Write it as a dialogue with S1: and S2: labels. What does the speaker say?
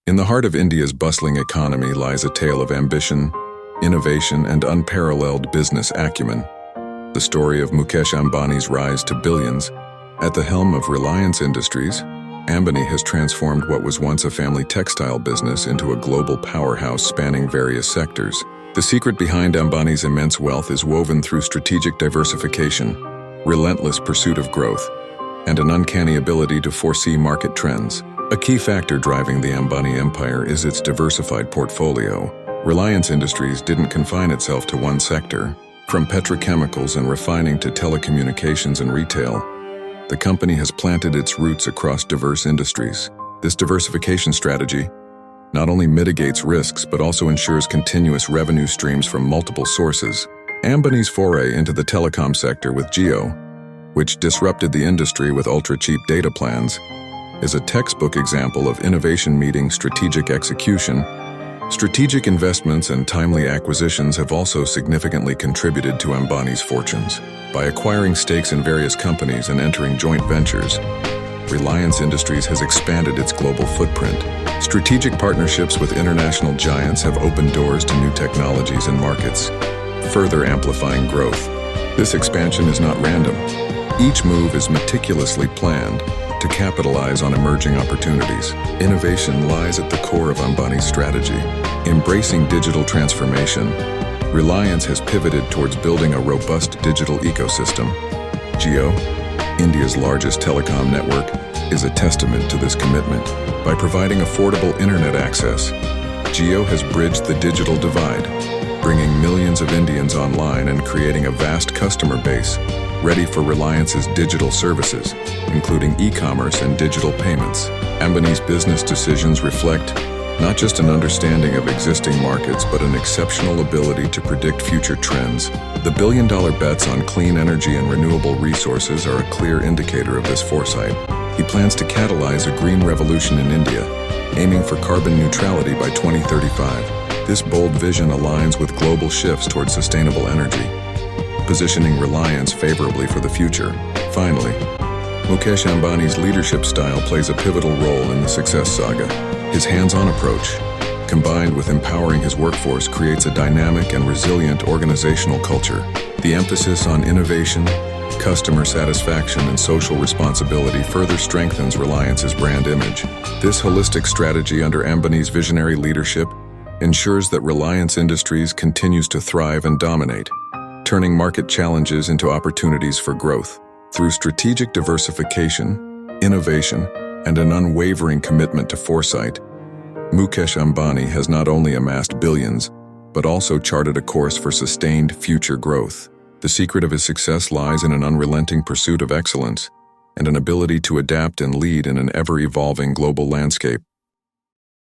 S1: In the heart of India's bustling economy lies a tale of ambition, innovation, and unparalleled business acumen. The story of Mukesh Ambani's rise to billions. At the helm of Reliance Industries, Ambani has transformed what was once a family textile business into a global powerhouse spanning various sectors. The secret behind Ambani's immense wealth is woven through strategic diversification, relentless pursuit of growth, and an uncanny ability to foresee market trends. A key factor driving the Ambani empire is its diversified portfolio. Reliance Industries didn't confine itself to one sector. From petrochemicals and refining to telecommunications and retail, the company has planted its roots across diverse industries. This diversification strategy not only mitigates risks but also ensures continuous revenue streams from multiple sources. Ambani's foray into the telecom sector with Jio, which disrupted the industry with ultra-cheap data plans, is a textbook example of innovation meeting strategic execution. Strategic investments and timely acquisitions have also significantly contributed to Ambani's fortunes. By acquiring stakes in various companies and entering joint ventures, Reliance Industries has expanded its global footprint. Strategic partnerships with international giants have opened doors to new technologies and markets, further amplifying growth. This expansion is not random. Each move is meticulously planned to capitalize on emerging opportunities. Innovation lies at the core of Ambani's strategy. Embracing digital transformation, Reliance has pivoted towards building a robust digital ecosystem. Jio, India's largest telecom network, is a testament to this commitment. By providing affordable internet access, Jio has bridged the digital divide, bringing millions of Indians online and creating a vast customer base ready for Reliance's digital services, including e-commerce and digital payments. Ambani's business decisions reflect not just an understanding of existing markets, but an exceptional ability to predict future trends. The billion-dollar bets on clean energy and renewable resources are a clear indicator of this foresight. He plans to catalyze a green revolution in India, aiming for carbon neutrality by 2035. This bold vision aligns with global shifts towards sustainable energy, positioning Reliance favorably for the future. Finally, Mukesh Ambani's leadership style plays a pivotal role in the success saga. His hands-on approach, combined with empowering his workforce, creates a dynamic and resilient organizational culture. The emphasis on innovation, customer satisfaction, and social responsibility further strengthens Reliance's brand image. This holistic strategy under Ambani's visionary leadership ensures that Reliance Industries continues to thrive and dominate, turning market challenges into opportunities for growth. Through strategic diversification, innovation, and an unwavering commitment to foresight, Mukesh Ambani has not only amassed billions, but also charted a course for sustained future growth. The secret of his success lies in an unrelenting pursuit of excellence and an ability to adapt and lead in an ever-evolving global landscape.